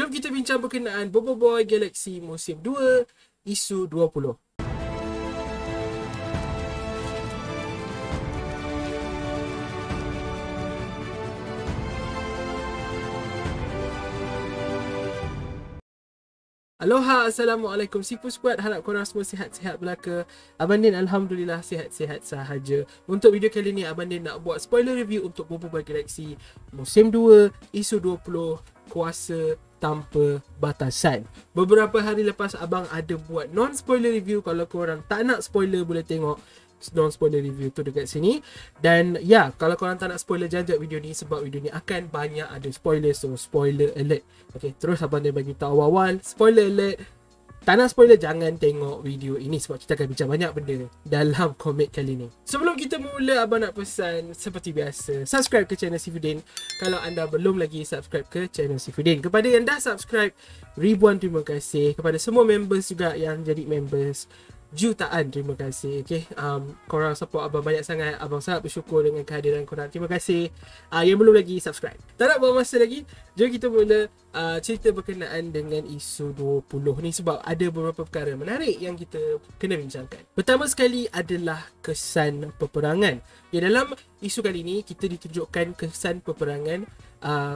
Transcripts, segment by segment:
Jom kita bincang berkenaan Bobo Boy Galaxy Musim 2, Isu 20. Aloha, Assalamualaikum Sifu Squad. Harap korang semua sihat-sihat belaka. Abang Din Alhamdulillah sihat-sihat sahaja. Untuk video kali ni, Abang Din nak buat spoiler review untuk Bobo Boy Galaxy Musim 2, Isu 20, Kuasa Tanpa Batasan. Beberapa hari lepas Abang ada buat non-spoiler review. Kalau korang tak nak spoiler, boleh tengok non-spoiler review tu dekat sini. Dan ya, kalau korang tak nak spoiler, jangan tengok video ni sebab video ni akan banyak ada spoiler. So spoiler alert. Okay, terus Abang dia bagi tahu awal-awal, spoiler alert. Tak nak spoiler, jangan tengok video ini sebab kita akan bincang banyak benda dalam komik kali ni. Sebelum kita mula, Abang nak pesan seperti biasa, subscribe ke channel Sifudin kalau anda belum lagi subscribe ke channel Sifudin. Kepada yang dah subscribe, ribuan terima kasih. Kepada semua members juga yang jadi members, jutaan terima kasih. Okay, korang support Abang banyak sangat. Abang sangat bersyukur dengan kehadiran korang. Terima kasih. Yang belum lagi subscribe. Tak nak buang masa lagi, jom kita mula cerita berkenaan dengan isu 20 ni sebab ada beberapa perkara menarik yang kita kena bincangkan. Pertama sekali adalah kesan peperangan. Dalam isu kali ni kita ditunjukkan kesan peperangan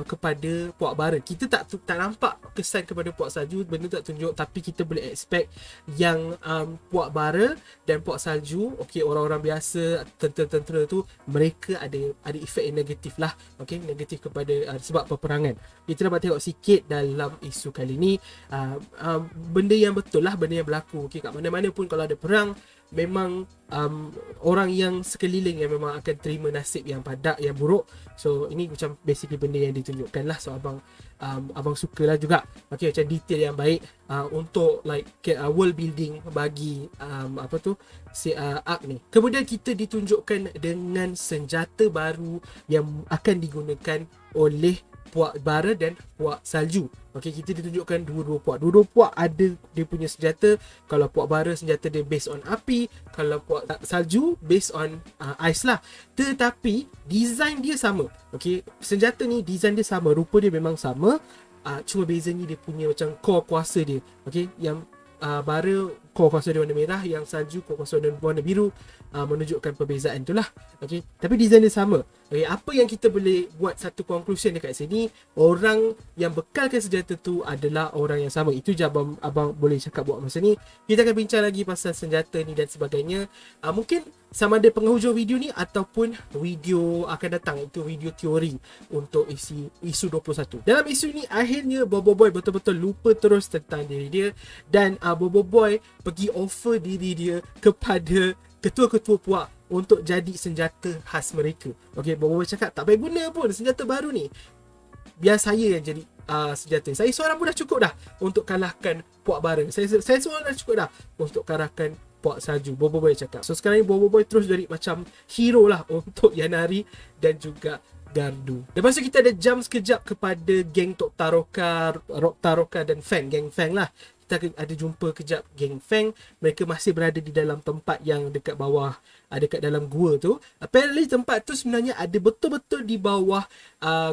kepada Puak Bara. Kita tak nampak kesan kepada Puak Salju, benda tak tunjuk, tapi kita boleh expect yang Puak Bara dan Puak Salju, okey, orang-orang biasa, tentera-tentera tu, mereka ada efek yang negatif lah, okey, negatif kepada sebab peperangan. Kita dapat tengok sikit dalam isu kali ni benda yang betul lah, benda yang berlaku. Okey, kat mana-mana pun kalau ada perang, memang orang yang sekeliling yang memang akan terima nasib yang padak, yang buruk. So ini macam basically benda yang ditunjukkan lah. So abang sukalah juga. Okay, macam detail yang baik untuk like world building bagi arc ni. Kemudian kita ditunjukkan dengan senjata baru yang akan digunakan oleh Puak Bara dan Puak Salju. Okey, kita ditunjukkan dua-dua puak. Dua-dua puak ada dia punya senjata. Kalau Puak Bara senjata dia based on api, kalau Puak Salju based on ais lah. Tetapi design dia sama. Okey, senjata ni design dia sama, rupa dia memang sama. Cuma bezanya dia punya macam core kuasa dia. Okey, yang Bara core kuasa dia warna merah, yang Salju core kuasa dia warna biru. Menunjukkan perbezaan tu lah. Okay, tapi design dia sama. Okay, apa yang kita boleh buat satu conclusion dekat sini, orang yang bekalkan senjata tu adalah orang yang sama. Itu je abang boleh cakap buat masa ni. Kita akan bincang lagi pasal senjata ni dan sebagainya. Mungkin sama ada penghujung video ni ataupun video akan datang, itu video teori untuk isu 21. Dalam isu ni akhirnya Bobo Boy betul-betul lupa terus tentang diri dia, dan Bobo Boy pergi offer diri dia kepada ketua-ketua puak untuk jadi senjata khas mereka. Okey, Bobo Boy cakap tak payah guna pun senjata baru ni, biar saya yang jadi senjata. Saya seorang pun dah cukup dah untuk kalahkan Puak Bara. Saya seorang dah cukup dah untuk kalahkan Puak Salju, Bobo Boy cakap. So sekarang ni Bobo Boy terus jadi macam hero lah untuk Yanari dan juga Gardu. Lepas tu kita ada jump sekejap kepada geng Tok Taroka dan Fang, geng Fang lah. Kita ada jumpa kejap geng Fang. Mereka masih berada di dalam tempat yang dekat bawah, dekat dalam gua tu. Apparently tempat tu sebenarnya ada betul-betul di bawah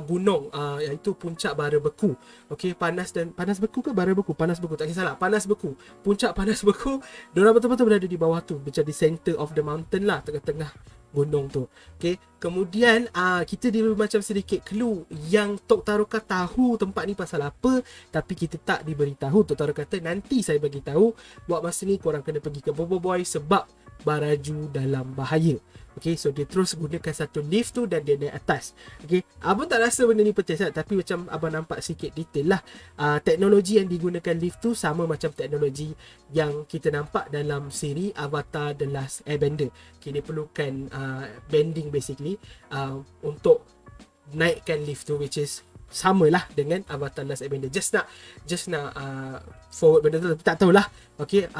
gunung, iaitu puncak bara beku. Okey, panas beku ke bara beku? Panas beku, tak kisahlah, panas beku. Puncak panas beku, diorang betul-betul berada di bawah tu, macam di center of the mountain lah, tengah-tengah gunung tu. Okay, kemudian kita dia macam sedikit clue yang Tok Taroka tahu tempat ni pasal apa, tapi kita tak diberitahu. Tok Taroka kata nanti saya bagi tahu, buat masa ni korang kena pergi ke Bobo Boy sebab Baraju dalam bahaya. Okay, so dia terus gunakan satu lift tu dan dia naik atas. Okay, abang tak rasa benda ni penting sangat, tapi macam abang nampak sikit detail lah. Teknologi yang digunakan lift tu sama macam teknologi yang kita nampak dalam siri Avatar The Last Airbender. Okay, dia perlukan bending basically untuk naikkan lift tu, which is sama lah dengan Avatar Last Airbender. Just nak forward benda tu, tapi tak tahulah. Okay,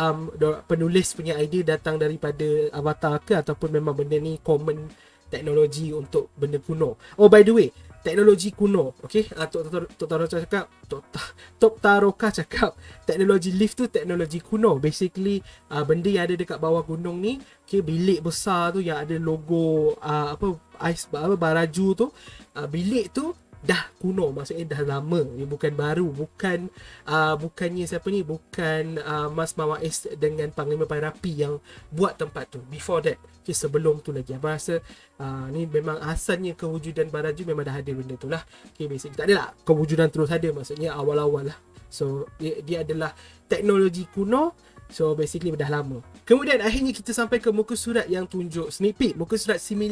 penulis punya idea datang daripada Avatar ke ataupun memang benda ni common teknologi untuk benda kuno. Oh, by the way, teknologi kuno. Okay, Tok Taroka cakap teknologi lift tu teknologi kuno. Basically benda yang ada dekat bawah gunung ni, okay, bilik besar tu yang ada logo Baraju tu, bilik tu dah kuno, maksudnya dah lama, dia bukan baru, bukannya siapa ni, bukan Mas Mawais dengan Panglima Pairapi yang buat tempat tu. Before that, okay, sebelum tu lagi abang rasa ni memang asalnya kewujudan Baraju memang dah ada benda tu lah. Okay, basically tak adalah kewujudan terus ada, maksudnya awal-awal lah. So dia adalah teknologi kuno. So basically dah lama. Kemudian akhirnya kita sampai ke muka surat yang tunjuk sneak peek, muka surat 19.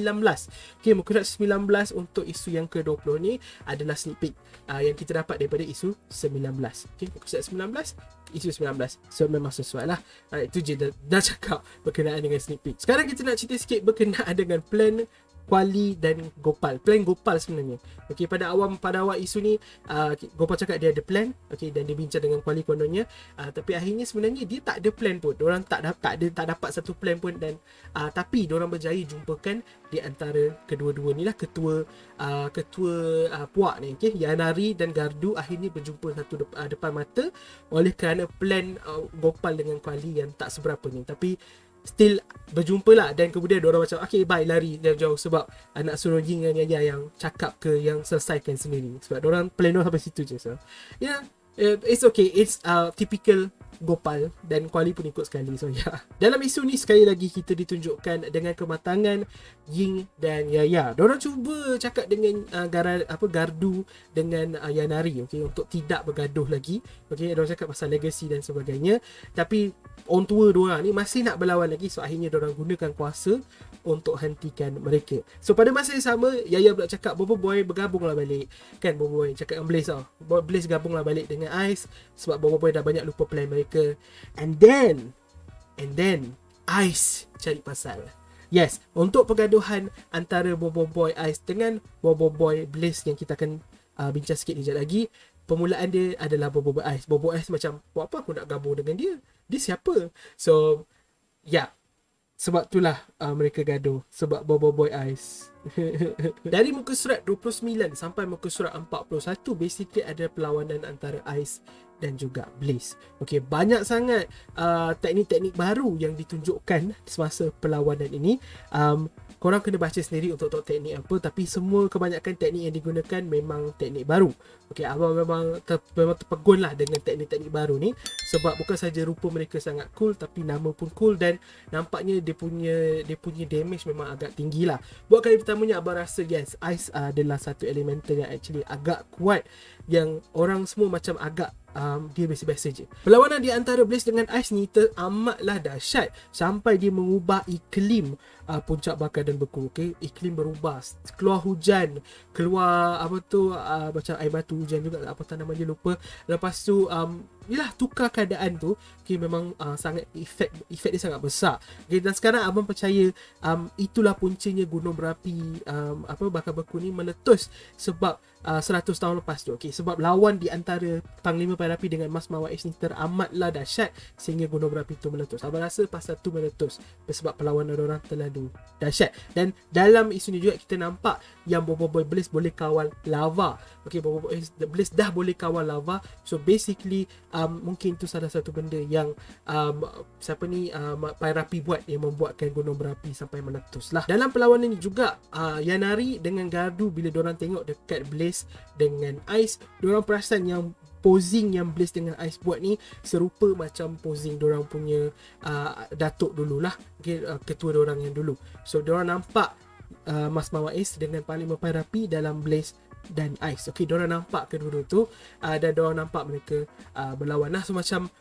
Okay, muka surat 19 untuk isu yang ke-20 ni adalah sneak peek yang kita dapat daripada isu 19. Okay, muka surat 19, isu 19. So memang sesuai lah. Itu je dah cakap berkenaan dengan sneak peek. Sekarang kita nak cerita sikit berkenaan dengan plan Kuali dan Gopal. Plan Gopal sebenarnya. Okey, pada awal isu ni Gopal cakap dia ada plan, okey, dan dia bincang dengan Kuali kononnya, tapi akhirnya sebenarnya dia tak ada plan pun. Diorang tak dapat satu plan pun, dan tapi diorang berjaya jumpakan di antara kedua-dua ni lah, ketua puak ni, okey, Yanari dan Gardu akhirnya berjumpa satu depan mata oleh kerana plan Gopal dengan Kuali yang tak seberapa ni, tapi still berjumpa lah. Dan kemudian diorang macam okay bye, lari jauh-jauh sebab nak suruh Ying dan Yaya yang cakap ke yang selesaikan sendiri, sebab diorang plan diorang sampai situ je. So yeah, it's okay, it's typical Gopal, dan Kuali pun ikut sekali. So yeah, dalam isu ni sekali lagi kita ditunjukkan dengan kematangan Ying dan Yaya. Diorang cuba cakap dengan Gardu dengan Yanari, okay, untuk tidak bergaduh lagi. Okay, diorang cakap pasal legacy dan sebagainya, tapi orang tua diorang ni masih nak berlawan lagi. So akhirnya diorang gunakan kuasa untuk hentikan mereka. So pada masa yang sama, Yaya pula cakap Bobo Boy bergabunglah balik. Kan Bobo Boy cakap dengan Blaze tau, Blaze gabunglah balik dengan Ice sebab Bobo Boy dah banyak lupa plan mereka. And then Ice cari pasal. Yes, untuk pergaduhan antara Bobo Boy Ice dengan Bobo Boy Blaze yang kita akan bincang sikit kejap lagi. Permulaan dia adalah Bobo Boy Ice. Bobo Ice macam, buat apa aku nak gabung dengan dia? Dia siapa? So yeah, sebab itulah mereka gaduh, sebab Bobo Boy Ice. Dari muka surat 29 sampai muka surat 41 basically ada perlawanan antara Ice dan juga Blaze. Okay, banyak sangat teknik-teknik baru yang ditunjukkan semasa perlawanan ini. Korang kena baca sendiri untuk tahu teknik apa, tapi semua kebanyakan teknik yang digunakan memang teknik baru. Okay, abang memang terpegun lah dengan teknik-teknik baru ni, sebab bukan saja rupa mereka sangat cool, tapi nama pun cool, dan nampaknya dia punya damage memang agak tinggi lah. Buat kali pertamanya abang rasa yes, Ice adalah satu elemental yang actually agak kuat, yang orang semua macam agak dia biasa-biasa je. Perlawanan di antara Blaze dengan Ice ni amatlah dahsyat sampai dia mengubah iklim Puncak Bakar dan Beku. Okay? Iklim berubah, keluar hujan, keluar macam air batu hujan juga, apa nama dia lupa. Lepas tu yalah, tukar keadaan tu. Okay, memang sangat efek dia sangat besar. Okay, dan sekarang abang percaya itulah puncanya gunung berapi Bakar Beku ni meletus sebab 100 tahun lepas tu. Okay, sebab lawan di antara Panglima Pairapi dengan Mas Mawais ni teramatlah dahsyat sehingga gunung berapi tu meletus. Abang rasa pasal tu meletus sebab perlawanan orang terlalu dahsyat. Dan dalam isu ni juga kita nampak yang Bobo Boy Blaze boleh kawal lava. Okay, Bobo Boy Blaze dah boleh kawal lava. So basically mungkin tu salah satu benda yang Pairapi buat, yang membuatkan gunung berapi sampai meletus lah. Dalam perlawanan ni juga Yanari dengan Gardu, bila diorang tengok dekat Blaze dengan Ice, diorang perasan yang posing yang Blaze dengan Ice buat ni serupa macam posing diorang punya datuk dululah, okay, ketua diorang yang dulu. So diorang nampak Mas Mawais dengan Panglima Pairapi dalam Blaze dan Ice. Okay, diorang nampak kedua-dua tu dan diorang nampak mereka berlawan lah. So macam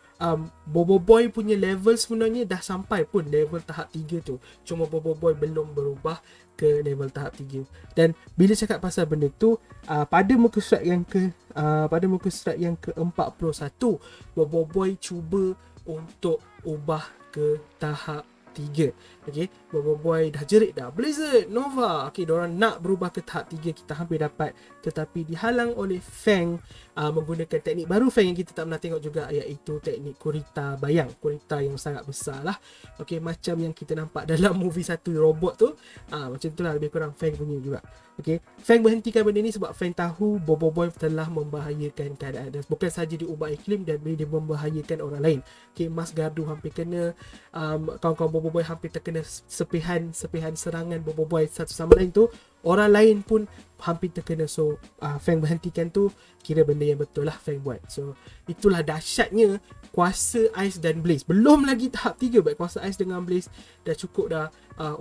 Bobo Boy punya level sebenarnya dah sampai pun level tahap 3 tu, cuma Bobo Boy belum berubah ke level tahap 3. Dan bila cakap pasal benda tu, pada muka surat yang ke-41, Bobo Boy cuba untuk ubah ke tahap 3. Okay, Bobo Boy dah jerit dah, Blizzard, Nova, okay, diorang nak berubah ke tahap 3, kita hampir dapat, tetapi dihalang oleh Feng menggunakan teknik baru Feng yang kita tak pernah tengok juga, iaitu teknik Kurita Bayang, Kurita yang sangat besar lah. Okay, macam yang kita nampak dalam movie satu robot tu, macam tu lah lebih kurang Feng punya juga. Okay, Feng berhentikan benda ni sebab Feng tahu Bobo Boy telah membahayakan keadaan, dan bukan saja dia ubah iklim, dan dia membahayakan orang lain. Okay, Mas Gardu hampir kena, kawan-kawan Bobo Boy hampir terkena sepihan serangan Bobo Boy satu sama lain tu orang lain pun hampir terkena. So Fang berhentikan tu kira benda yang betul lah Fang buat. So itulah dahsyatnya kuasa Ais dan Blaze. Belum lagi tahap 3, baik kuasa Ais dengan Blaze dah cukup dah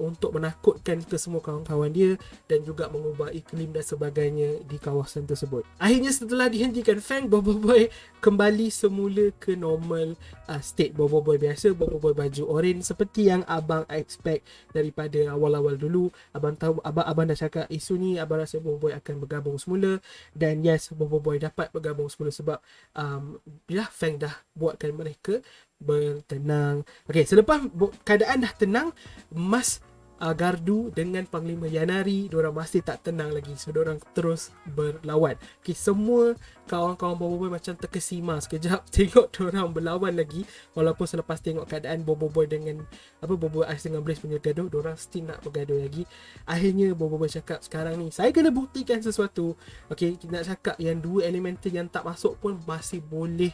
untuk menakutkan ke semua kawan-kawan dia dan juga mengubah iklim dan sebagainya di kawasan tersebut. Akhirnya setelah dihentikan Fang, Bobo Boy kembali semula ke normal state Bobo Boy biasa, Bobo Boy baju orange seperti yang abang expect daripada awal-awal dulu. Abang tahu, abang dah cakap isu ni abang rasa Bobo Boy akan bergabung semula, dan yes, Bobo Boy dapat bergabung semula sebab bila Fang dah buatkan mereka bertenang. Okay, selepas keadaan dah tenang, Mas Gardu dengan Panglima Yanari diorang masih tak tenang lagi. So diorang terus berlawan. Okay, semua kawan-kawan Bobo Boy macam terkesima sekejap tengok diorang berlawan lagi, walaupun selepas tengok keadaan Bobo Boy dengan Bobo Ais dengan Blaze punya gaduh, diorang still nak bergaduh lagi. Akhirnya Bobo Boy cakap, sekarang ni saya kena buktikan sesuatu. Okay, nak cakap yang dua elemental yang tak masuk pun masih boleh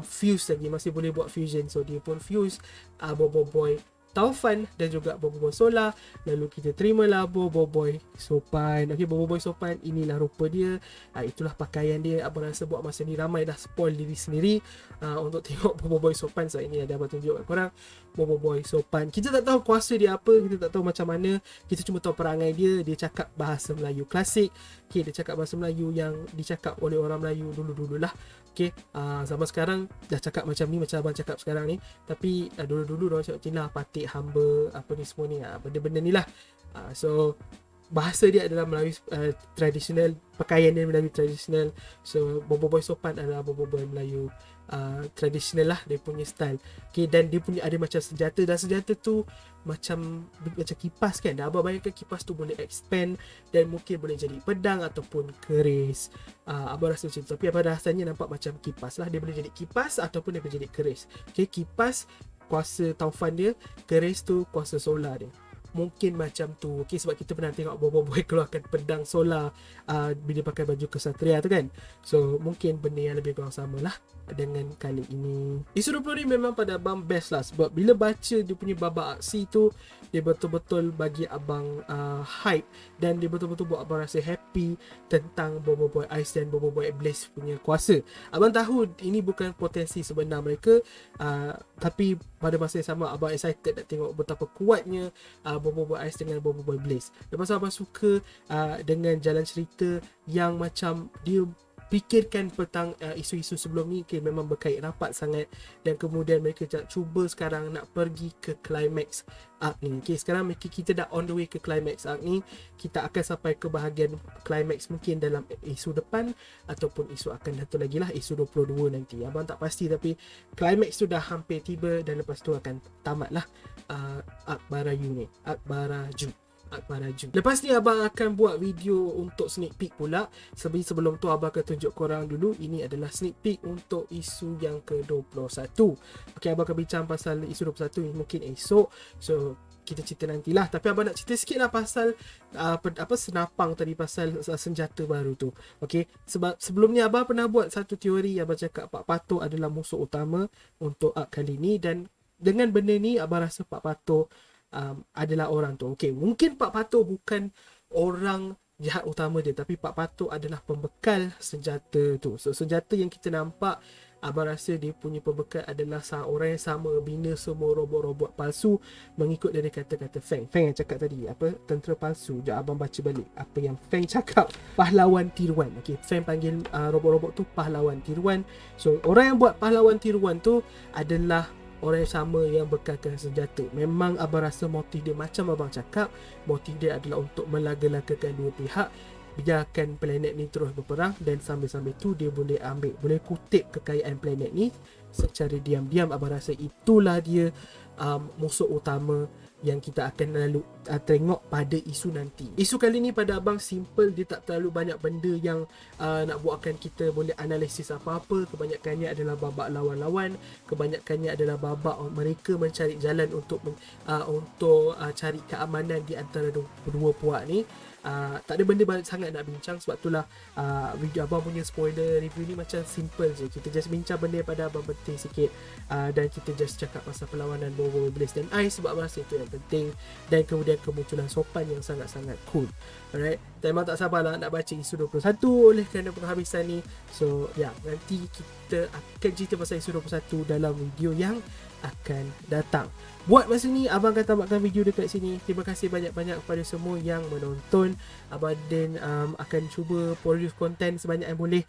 fuse lagi, masih boleh buat fusion. So dia pun fuse Bobo Boy Taufan dan juga Bobo Boy Solar. Lalu kita terimalah Bobo Boy Sopan. Okay, Bobo Boy Sopan, inilah rupa dia, itulah pakaian dia. Abang rasa buat masa ni ramai dah spoil diri sendiri untuk tengok Bobo Boy Sopan. So ini ada abang tunjuk kat korang Bobo Boy Sopan. Kita tak tahu kuasa dia apa, kita tak tahu macam mana, kita cuma tahu perangai dia. Dia cakap bahasa Melayu klasik. Okay, dia cakap bahasa Melayu yang dicakap oleh orang Melayu dulu-dulu lah. Okay, zaman sekarang dah cakap macam ni, macam abang cakap sekarang ni. Tapi dulu-dulu orang cakap Cina, patik, hamba, apa ni semua ni, benda-benda ni lah. So bahasa dia adalah Melayu tradisional, pakaian dia Melayu tradisional. So Bobo Boy Sopan adalah Bobo Boy Melayu tradisional lah, dia punya style. Okay, dan dia punya ada macam senjata, dan senjata tu macam kipas kan. Dan abang bayangkan kipas tu boleh expand dan mungkin boleh jadi pedang ataupun keris. Abang rasa macam tu. Tapi pada dasarnya nampak macam kipas lah. Dia boleh jadi kipas ataupun dia boleh jadi keris. Okay, kipas kuasa Taufan dia, keris tu kuasa solar dia. Mungkin macam tu. Okay, sebab kita pernah tengok Bobo Boy keluarkan pedang solar bila pakai baju kesatria tu kan. So mungkin benda yang lebih kurang sama lah dengan kali ini. Isu 20 ni memang pada abang best lah, sebab bila baca dia punya babak aksi tu, dia betul-betul bagi abang hype, dan dia betul-betul buat abang rasa happy tentang Bobo Boy Ice dan Bobo Boy Blaze punya kuasa. Abang tahu ini bukan potensi sebenar mereka, tapi pada masa yang sama abang excited nak tengok betapa kuatnya Bobo Boy Ice dengan Bobo Boy Blaze. Lepas tu abang suka dengan jalan cerita yang macam dia fikirkan petang isu-isu sebelum ni, memang berkait rapat sangat, dan kemudian mereka cuba sekarang nak pergi ke climax arc ni. Okay, sekarang kita dah on the way ke climax arc ni. Kita akan sampai ke bahagian climax mungkin dalam isu depan ataupun isu akan satu lagi lah, isu 22 nanti. Abang tak pasti, tapi climax tu dah hampir tiba, dan lepas tu akan tamat lah arc Barayu ni, arc Baraju. Lepas ni abang akan buat video untuk sneak peek pula. Sebelum tu abang akan tunjuk korang dulu, ini adalah sneak peek untuk isu yang ke-21. Okay, abang akan bincang pasal isu 21 ni mungkin esok. So kita cerita nantilah. Tapi abang nak cerita sikit lah pasal senapang tadi, pasal senjata baru tu. Okay, sebab sebelum ni abang pernah buat satu teori. Abang cakap Pak Pato adalah musuh utama untuk arc kali ni, dan dengan benda ni abang rasa Pak Pato adalah orang tu. Okay, mungkin Pak Pato bukan orang jahat utama dia, tapi Pak Pato adalah pembekal senjata tu. So senjata yang kita nampak, abang rasa dia punya pembekal adalah orang yang sama bina semua robot-robot palsu mengikut dari kata-kata Fang yang cakap tadi, tentera palsu. Sekejap abang baca balik apa yang Fang cakap, pahlawan tiruan. Okay, Fang panggil robot-robot tu pahlawan tiruan. So orang yang buat pahlawan tiruan tu adalah orang yang sama yang bekalkan senjata. Memang abang rasa motif dia macam abang cakap, motif dia adalah untuk melaga-lagakan dua pihak, biarkan planet ni terus berperang, dan sambil-sambil tu dia boleh kutip kekayaan planet ni secara diam-diam. Abang rasa itulah dia musuh utama yang kita akan lalu tengok pada isu nanti. Isu kali ni pada abang simple, dia tak terlalu banyak benda yang nak buatkan kita boleh analisis apa-apa. Kebanyakannya adalah babak lawan-lawan, kebanyakannya adalah babak mereka mencari jalan untuk cari keamanan di antara dua puak ni. Tak ada benda banyak sangat nak bincang. Sebab itulah video abang punya spoiler review ni macam simple je. Kita just bincang benda pada abang penting sikit, dan kita just cakap pasal perlawanan Bobo, Blaze dan Ice sebab abang rasa itu yang penting, dan kemudian kemunculan Sopan yang sangat-sangat cool. Alright, memang tak sabarlah nak baca isu 21 oleh kerana penghabisan ni. So nanti kita akan cerita pasal isu 21 dalam video yang akan datang. Buat masa ni abang akan tamatkan video dekat sini. Terima kasih banyak-banyak kepada semua yang menonton. Abang Din akan cuba produce konten sebanyak yang boleh,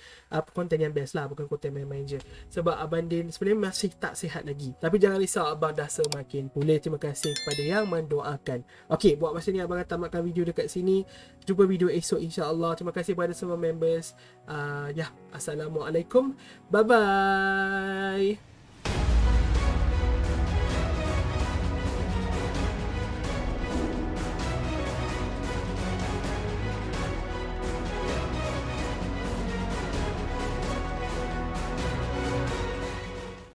konten yang best lah, bukan konten main-main je. Sebab Abang Din sebenarnya masih tak sihat lagi. Tapi jangan risau, abang dah semakin pulih. Terima kasih kepada yang mendoakan. Okay, buat masa ni abang akan tamatkan video dekat sini. Jumpa video esok insya-Allah. Terima kasih kepada semua members. Assalamualaikum. Bye bye.